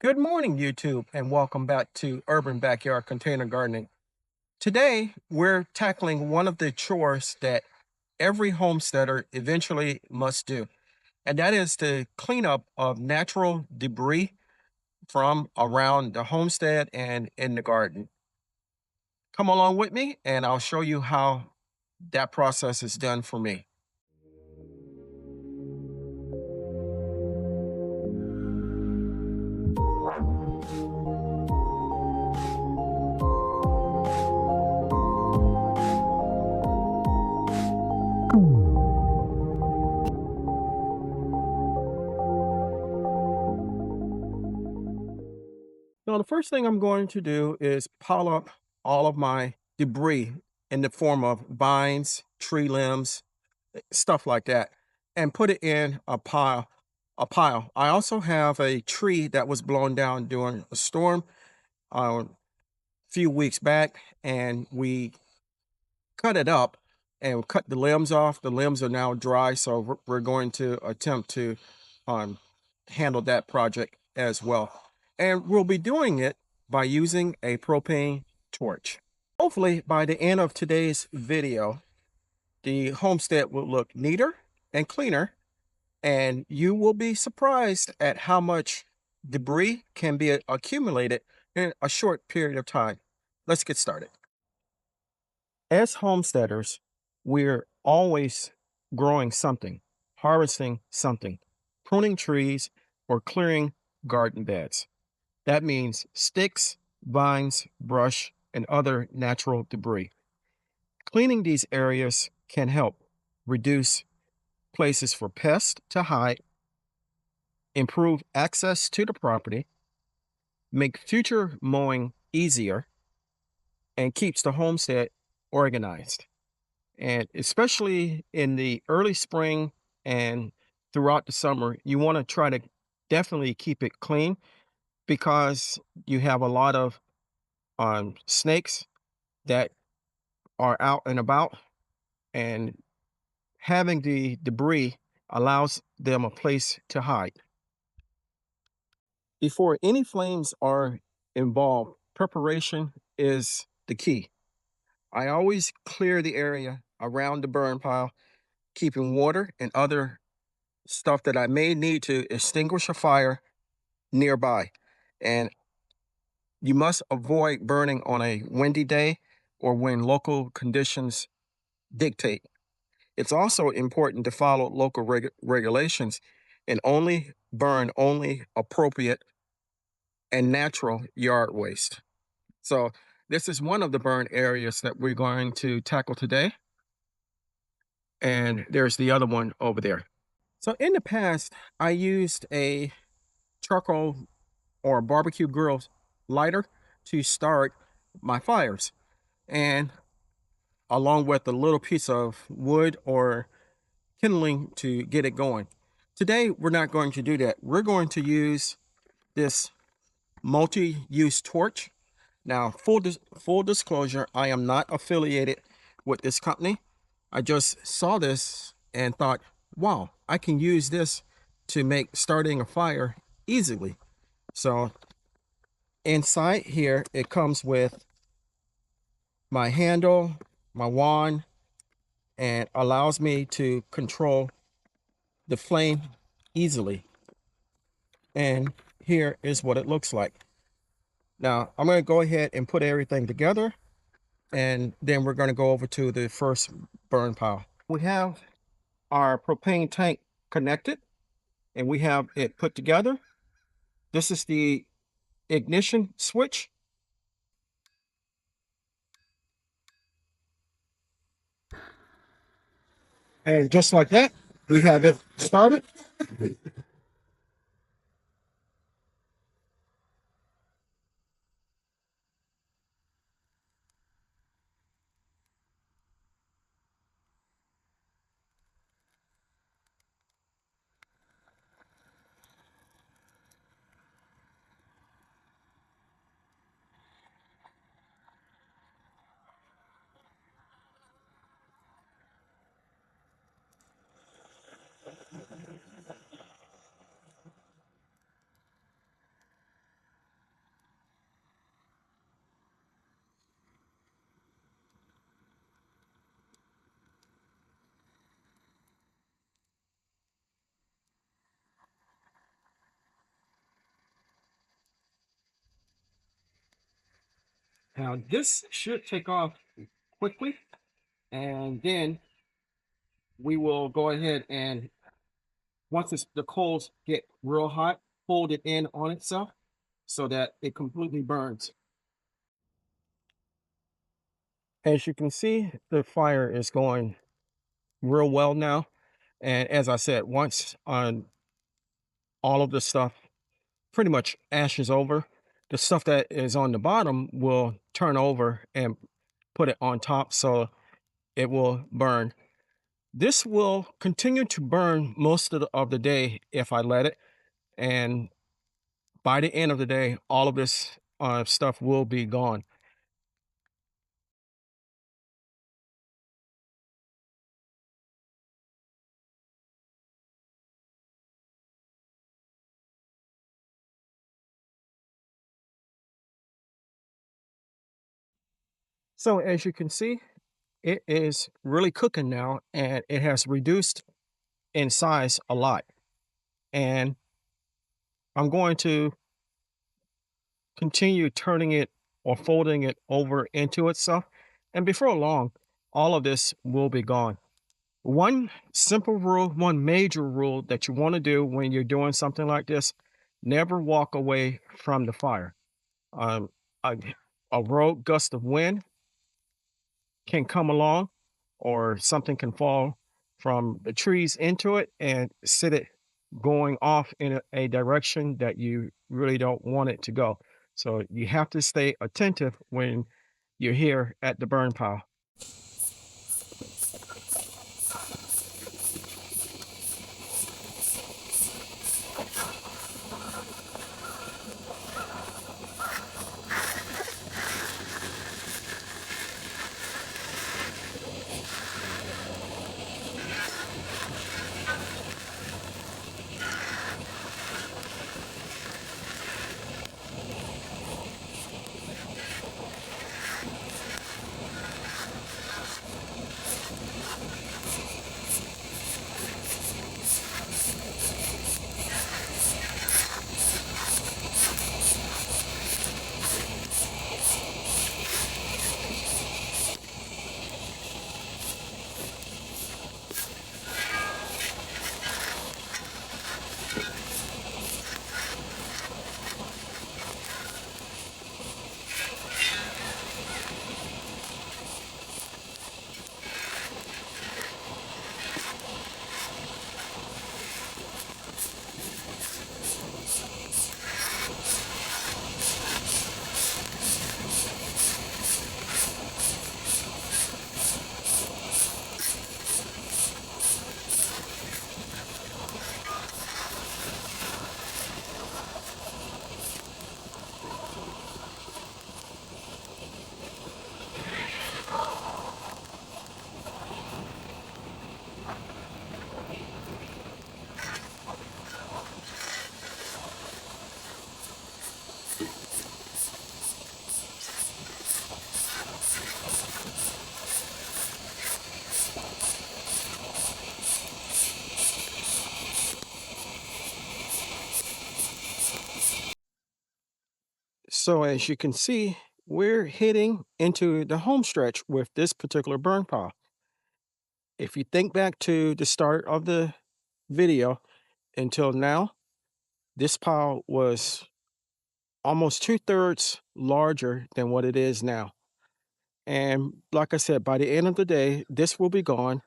Good morning, YouTube, and welcome back to Urban Backyard Container Gardening. Today, we're tackling one of the chores that every homesteader eventually must do, and that is to clean up of natural debris from around the homestead and in the garden. Come along with me, and I'll show you how that process is done for me. Now, the first thing I'm going to do is pile up all of my debris in the form of vines, tree limbs, stuff like that, and put it in a pile. I also have a tree that was blown down during a storm a few weeks back, and we cut it up and cut the limbs off. The limbs are now dry, so we're going to attempt to um, handle that project as well. And we'll be doing it by using a propane torch. Hopefully, by the end of today's video, the homestead will look neater and cleaner, and you will be surprised at how much debris can be accumulated in a short period of time. Let's get started. As homesteaders, we're always growing something, harvesting something, pruning trees, or clearing garden beds. That means sticks, vines, brush, and other natural debris. Cleaning these areas can help reduce places for pests to hide, improve access to the property, make future mowing easier, and keeps the homestead organized. And especially in the early spring and throughout the summer, you want to try to definitely keep it clean because you have a lot of snakes that are out and about, and having the debris allows them a place to hide. Before any flames are involved, preparation is the key. I always clear the area around the burn pile, keeping water and other stuff that I may need to extinguish a fire nearby. And you must avoid burning on a windy day or when local conditions dictate. It's also important to follow local regulations and only burn only appropriate and natural yard waste. So this is one of the burn areas that we're going to tackle today. And there's the other one over there. So in the past, I used a charcoal or a barbecue grill lighter to start my fires, and along with a little piece of wood or kindling to get it going. Today, we're not going to do that. We're going to use this multi-use torch. Now, full disclosure, I am not affiliated with this company. I just saw this and thought, wow, I can use this to make starting a fire easily. So inside here, it comes with my handle, my wand, and allows me to control the flame easily. And here is what it looks like. Now, I'm going to go ahead and put everything together, and then we're going to go over to the first burn pile. We have our propane tank connected, and we have it put together. This is the ignition switch. And just like that, we have it started. Now, this should take off quickly, and then we will go ahead and once the coals get real hot, fold it in on itself so that it completely burns. As you can see, the fire is going real well now. And as I said, once all of the stuff pretty much ashes over, the stuff that is on the bottom will turn over and put it on top so it will burn. This will continue to burn most of the day if I let it. And by the end of the day, all of this stuff will be gone. So as you can see, it is really cooking now and it has reduced in size a lot. And I'm going to continue turning it or folding it over into itself. And before long, all of this will be gone. One simple rule, one major rule that you want to do when you're doing something like this, never walk away from the fire. Um, a, a rogue gust of wind can come along or something can fall from the trees into it and set it going off in a direction that you really don't want it to go. So you have to stay attentive when you're here at the burn pile. So as you can see, we're heading into the home stretch with this particular burn pile. If you think back to the start of the video until now, this pile was almost 2/3 larger than what it is now. And like I said, by the end of the day, this will be gone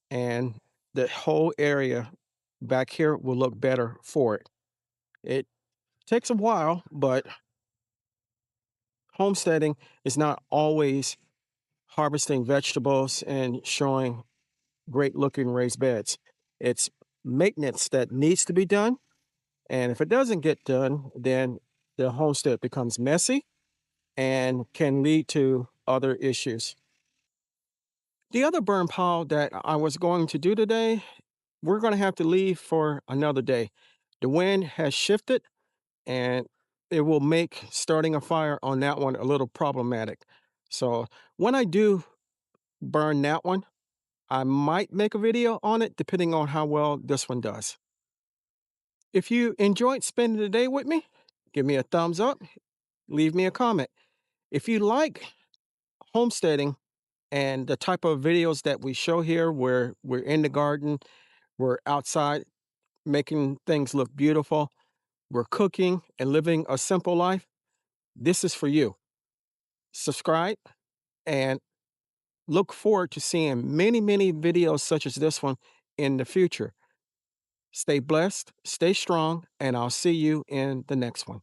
and the whole area back here will look better for it. It takes a while, but homesteading is not always harvesting vegetables and showing great looking raised beds. It's maintenance that needs to be done. And if it doesn't get done, then the homestead becomes messy and can lead to other issues. The other burn pile that I was going to do today, we're going to have to leave for another day. The wind has shifted and it will make starting a fire on that one a little problematic. So when I do burn that one, I might make a video on it depending on how well this one does. If you enjoyed spending the day with me, give me a thumbs up, leave me a comment. If you like homesteading and the type of videos that we show here, where we're in the garden, we're outside making things look beautiful, we're cooking and living a simple life, this is for you. Subscribe and look forward to seeing many, many videos such as this one in the future. Stay blessed, stay strong, and I'll see you in the next one.